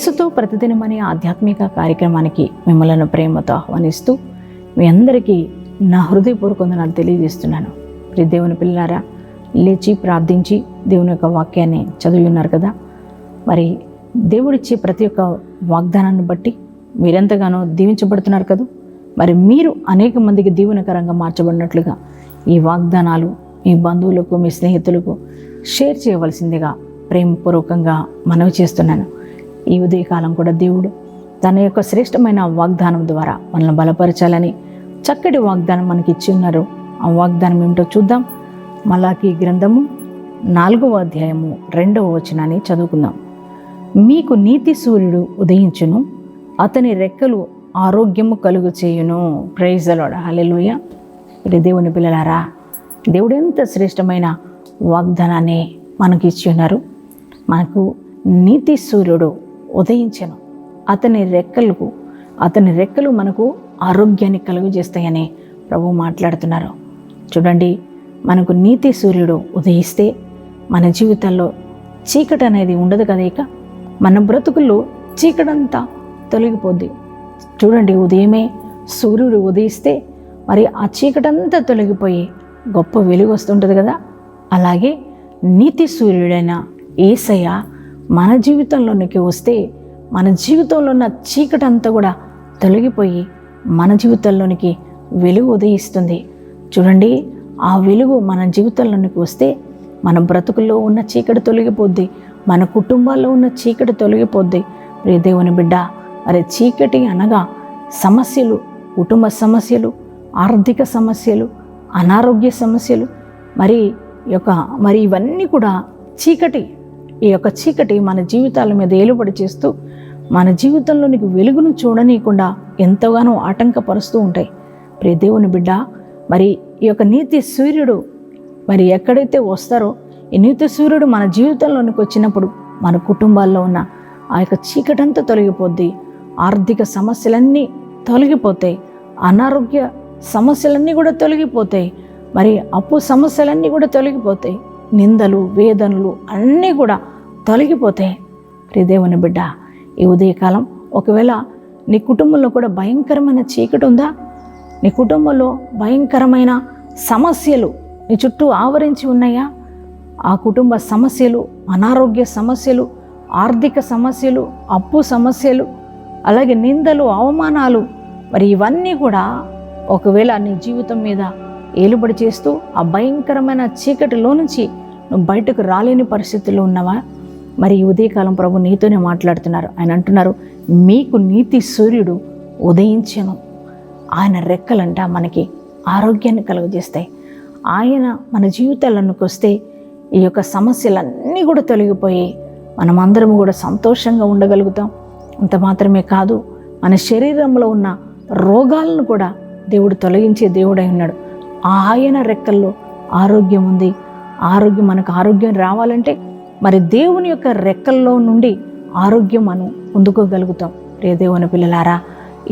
యేసుతో ప్రతిదినం అనే ఆధ్యాత్మిక కార్యక్రమానికి మిమ్మల్ని ప్రేమతో ఆహ్వానిస్తూ మీ అందరికీ నా హృదయపూర్వక వందనాలు తెలియజేస్తున్నాను. ప్రియ దేవుని పిల్లారా, లేచి ప్రార్థించి దేవుని యొక్క వాక్యాన్ని చదివి ఉన్నారు కదా. మరి దేవుడిచ్చే ప్రతి ఒక్క వాగ్దానాన్ని బట్టి మీరెంతగానో దీవించబడుతున్నారు కదా. మరి మీరు అనేక మందికి దీవెనకరంగా మార్చబడినట్లుగా ఈ వాగ్దానాలు మీ బంధువులకు, మీ స్నేహితులకు షేర్ చేయవలసిందిగా ప్రేమపూర్వకంగా మనవి చేస్తున్నాను. ఈ ఉదయకాలం కూడా దేవుడు తన యొక్క శ్రేష్టమైన వాగ్దానం ద్వారా మనల్ని బలపరచాలని చక్కటి వాగ్దానం మనకి ఇచ్చి ఉన్నారు. ఆ వాగ్దానం ఏమిటో చూద్దాం. మలాకీ గ్రంథము 4వ అధ్యాయము 2వ వచనాన్ని చదువుకుందాం. మీకు నీతి సూర్యుడు ఉదయించును, అతని రెక్కలు ఆరోగ్యము కలుగు చేయును. Praise the Lord. హల్లెలూయా. ఇది దేవుని పిల్లలారా, దేవుడు ఎంత శ్రేష్టమైన వాగ్దానాన్ని మనకి ఇచ్చి ఉన్నారు. మనకు నీతి సూర్యుడు ఉదయించెను, అతని రెక్కలు మనకు ఆరోగ్యాన్ని కలుగజేస్తాయని ప్రభు మాట్లాడుతున్నారు. చూడండి, మనకు నీతి సూర్యుడు ఉదయిస్తే మన జీవితాల్లో చీకటి అనేది ఉండదు కదా. ఇక మన బ్రతుకుల్లో చీకటంతా తొలగిపోద్ది. చూడండి, ఉదయమే సూర్యుడు ఉదయిస్తే మరి ఆ చీకటంతా తొలగిపోయి గొప్ప వెలుగు వస్తుంటుంది కదా. అలాగే నీతి సూర్యుడైన యేసయ్య మన జీవితంలోనికి వస్తే మన జీవితంలో ఉన్న చీకటంతా కూడా తొలగిపోయి మన జీవితంలోనికి వెలుగు ఉదయిస్తుంది. చూడండి, ఆ వెలుగు మన జీవితంలోనికి వస్తే మన బ్రతుకుల్లో ఉన్న చీకటి తొలగిపోద్ది, మన కుటుంబాల్లో ఉన్న చీకటి తొలగిపోద్ది. ప్రియ దేవుని బిడ్డ, మరి చీకటి అనగా సమస్యలు, కుటుంబ సమస్యలు, ఆర్థిక సమస్యలు, అనారోగ్య సమస్యలు, మరి ఇవన్నీ కూడా చీకటి. ఈ యొక్క చీకటి మన జీవితాల మీద ఏలుబడి చేస్తూ మన జీవితంలోనికి వెలుగును చూడనీయకుండా ఎంతగానో ఆటంకపరుస్తూ ఉంటాయి. ప్రియ దేవుని బిడ్డ, మరి ఈ యొక్క నీతి సూర్యుడు మరి ఎక్కడైతే వస్తారో, ఈ నీతి సూర్యుడు మన జీవితంలోనికి వచ్చినప్పుడు మన కుటుంబాల్లో ఉన్న ఆ యొక్క చీకటంతా తొలగిపోద్ది, ఆర్థిక సమస్యలన్నీ తొలగిపోతాయి, అనారోగ్య సమస్యలన్నీ కూడా తొలగిపోతాయి, మరి అప్పు సమస్యలన్నీ కూడా తొలగిపోతాయి, నిందలు, వేదనలు అన్నీ కూడా తొలగిపోతాయి. ప్రియ దేవుని బిడ్డ, ఈ ఉదయకాలం ఒకవేళ నీ కుటుంబంలో కూడా భయంకరమైన చీకటి ఉందా? నీ కుటుంబంలో భయంకరమైన సమస్యలు నీ చుట్టూ ఆవరించి ఉన్నాయా? ఆ కుటుంబ సమస్యలు, అనారోగ్య సమస్యలు, ఆర్థిక సమస్యలు, అప్పు సమస్యలు, అలాగే నిందలు, అవమానాలు, మరి ఇవన్నీ కూడా ఒకవేళ నీ జీవితం మీద ఏలుబడి చేస్తూ ఆ భయంకరమైన చీకటిలో నుంచి నువ్వు బయటకు రాలేని పరిస్థితుల్లో ఉన్నావా? మరి ఈ ఉదయకాలం ప్రభు నీతోనే మాట్లాడుతున్నారు. ఆయన అంటున్నారు, మీకు నీతి సూర్యుడు ఉదయించెను, ఆయన రెక్కలంట మనకి ఆరోగ్యాన్ని కలుగజేస్తాయి. ఆయన మన జీవితాలకు వస్తే ఈ యొక్క సమస్యలన్నీ కూడా తొలగిపోయి మనమందరం కూడా సంతోషంగా ఉండగలుగుతాం. అంత మాత్రమే కాదు, మన శరీరంలో ఉన్న రోగాలను కూడా దేవుడు తొలగించే దేవుడై ఉన్నాడు. ఆయన రెక్కల్లో ఆరోగ్యం ఉంది. మనకు ఆరోగ్యం రావాలంటే మరి దేవుని యొక్క రెక్కల్లో నుండి ఆరోగ్యం మనం పొందుకోగలుగుతాం. ప్రియ దేవుని పిల్లలారా,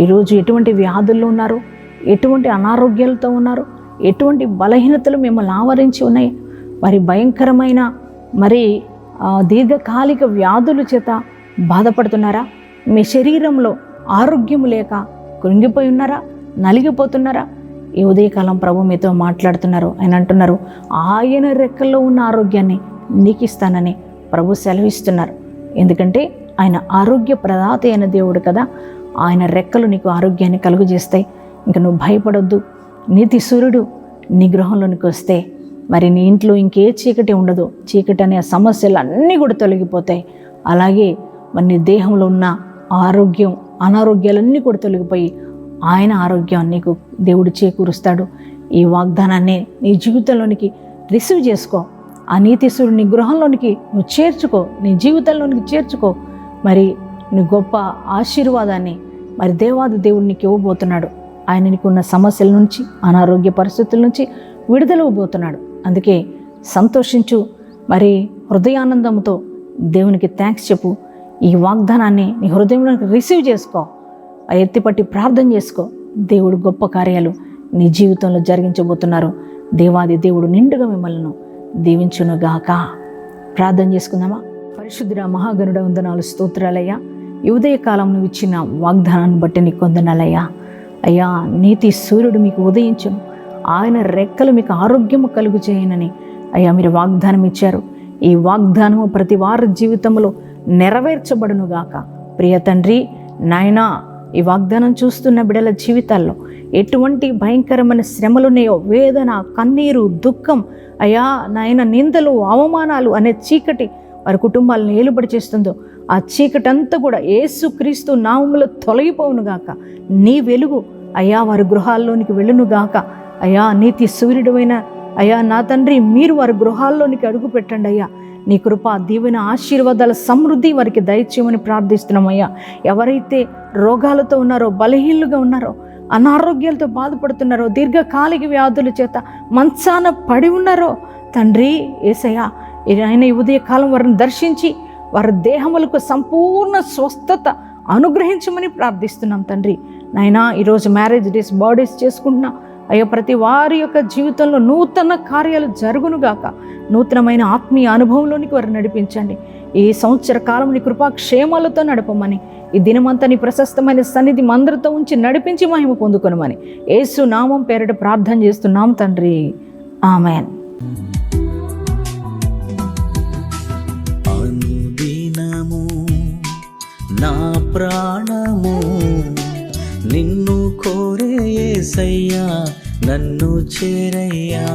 ఈరోజు ఎటువంటి వ్యాధుల్లో ఉన్నారు, ఎటువంటి అనారోగ్యాలతో ఉన్నారు, ఎటువంటి బలహీనతలు మిమ్మల్ని ఆవరించి ఉన్నాయి, మరి భయంకరమైన దీర్ఘకాలిక వ్యాధుల చేత బాధపడుతున్నారా? మీ శరీరంలో ఆరోగ్యం లేక కృంగిపోయి ఉన్నారా? నలిగిపోతున్నారా? ఈ ఉదయకాలం ప్రభు మీతో మాట్లాడుతున్నారు. ఆయన అంటున్నారు, ఆయన రెక్కల్లో ఉన్న ఆరోగ్యాన్ని నీకు ఇస్తానని ప్రభు సెలవిస్తున్నారు. ఎందుకంటే ఆయన ఆరోగ్య ప్రదాత అయిన దేవుడు కదా. ఆయన రెక్కలు నీకు ఆరోగ్యాన్ని కలుగజేస్తాయి. ఇంకా నువ్వు భయపడొద్దు. నీతి సూర్యుడు నీ గృహంలోనికి వస్తే మరి నీ ఇంట్లో ఇంకే చీకటి ఉండదు. చీకటి అనే సమస్యలు అన్నీ కూడా తొలగిపోతాయి. అలాగే మరి నీ దేహంలో ఉన్న ఆరోగ్యం, అనారోగ్యాలన్నీ కూడా తొలగిపోయి ఆయన ఆరోగ్యాన్ని నీకు దేవుడు చేకూరుస్తాడు. ఈ వాగ్దానాన్ని నీ జీవితంలోనికి రిసీవ్ చేసుకో. ఆ నీతి సూర్యుడు నీ గృహంలోనికి నువ్వు చేర్చుకో, నీ జీవితంలోనికి చేర్చుకో. మరి నీ గొప్ప ఆశీర్వాదాన్ని మరి దేవాది దేవుడు నీకు ఇవ్వబోతున్నాడు. ఆయన నీకున్న సమస్యల నుంచి, అనారోగ్య పరిస్థితుల నుంచి విడుదల ఇవ్వబోతున్నాడు. అందుకే సంతోషించు. మరి హృదయానందంతో దేవునికి థ్యాంక్స్ చెప్పు. ఈ వాగ్దానాన్ని నీ హృదయంలోకి రిసీవ్ చేసుకో. ఎత్తిపట్టి ప్రార్థన చేసుకో. దేవుడు గొప్ప కార్యాలు నీ జీవితంలో జరిగించబోతున్నారు. దేవాది దేవుడు నిండుగా మిమ్మల్ని దీవించునుగాక. ప్రార్థన చేసుకుందామా? పరిశుద్ధుడ మహాగణుడ వందనాలు, స్తోత్రాలయ్యా. ఈ ఉదయకాలం నువ్వు ఇచ్చిన వాగ్దానాన్ని బట్టి నీకు వందనాలయ్యా. అయ్యా, నీతి సూర్యుడు మీకు ఉదయించును, ఆయన రెక్కలు మీకు ఆరోగ్యము కలుగు చేయనని అయ్యా మీరు వాగ్దానం ఇచ్చారు. ఈ వాగ్దానము ప్రతి వారి జీవితంలో నెరవేర్చబడునుగాక. ప్రియ తండ్రి నాయనా, ఈ వాగ్దానం చూస్తున్న బిడ్డల జీవితాల్లో ఎటువంటి భయంకరమైన శ్రమలున్నాయో, వేదన, కన్నీరు, దుఃఖం, అయ్యా నాయన నిందలు, అవమానాలు అనే చీకటి వారి కుటుంబాలను ఏలుబడి చేస్తుందో, ఆ చీకటి అంతా కూడా యేసుక్రీస్తు నామములో తొలగిపోవునుగాక. నీ వెలుగు అయ్యా వారి గృహాల్లోనికి వెళ్ళునుగాక. అయ్యా, నీతి సూర్యుడైన అయ్యా నా తండ్రి, మీరు వారి గృహాల్లోనికి అడుగు పెట్టండి అయ్యా. నీ కృప, దీవెన, ఆశీర్వాదాల సమృద్ధి వారికి దయచేయమని ప్రార్థిస్తున్నామయ్యా. ఎవరైతే రోగాలతో ఉన్నారో, బలహీనులుగా ఉన్నారో, అనారోగ్యాలతో బాధపడుతున్నారో, దీర్ఘకాలిక వ్యాధుల చేత మంచాన పడి ఉన్నారో తండ్రి యేసయ్యా, ఆయన ఈ ఉదయకాలం వారిని దర్శించి వారి దేహములకు సంపూర్ణ స్వస్థత అనుగ్రహించమని ప్రార్థిస్తున్నాం తండ్రి. నాయనా, ఈరోజు మ్యారేజ్ డేస్, బర్త్డేస్ చేసుకుంటున్నా అయ్యా, ప్రతి వారి యొక్క జీవితంలో నూతన కార్యాలు జరుగునుగాక. నూతనమైన ఆత్మీయ అనుభవంలోనికి వారిని నడిపించండి. ఈ సంవత్సర కాలం నీ కృపాక్షేమాలతో నడపమని, ఈ దినమంతా నీ ప్రశస్తమైన సన్నిధి మందరితో ఉంచి నడిపించి మహిమ పొందుకొనమని యేసు నామం పేరిట ప్రార్థన చేస్తున్నాం తండ్రి. ఆమేన్. అనుదినము నా ప్రాణము నిన్ను కోరే యేసయ్యా, నన్ను చేరయ్యా.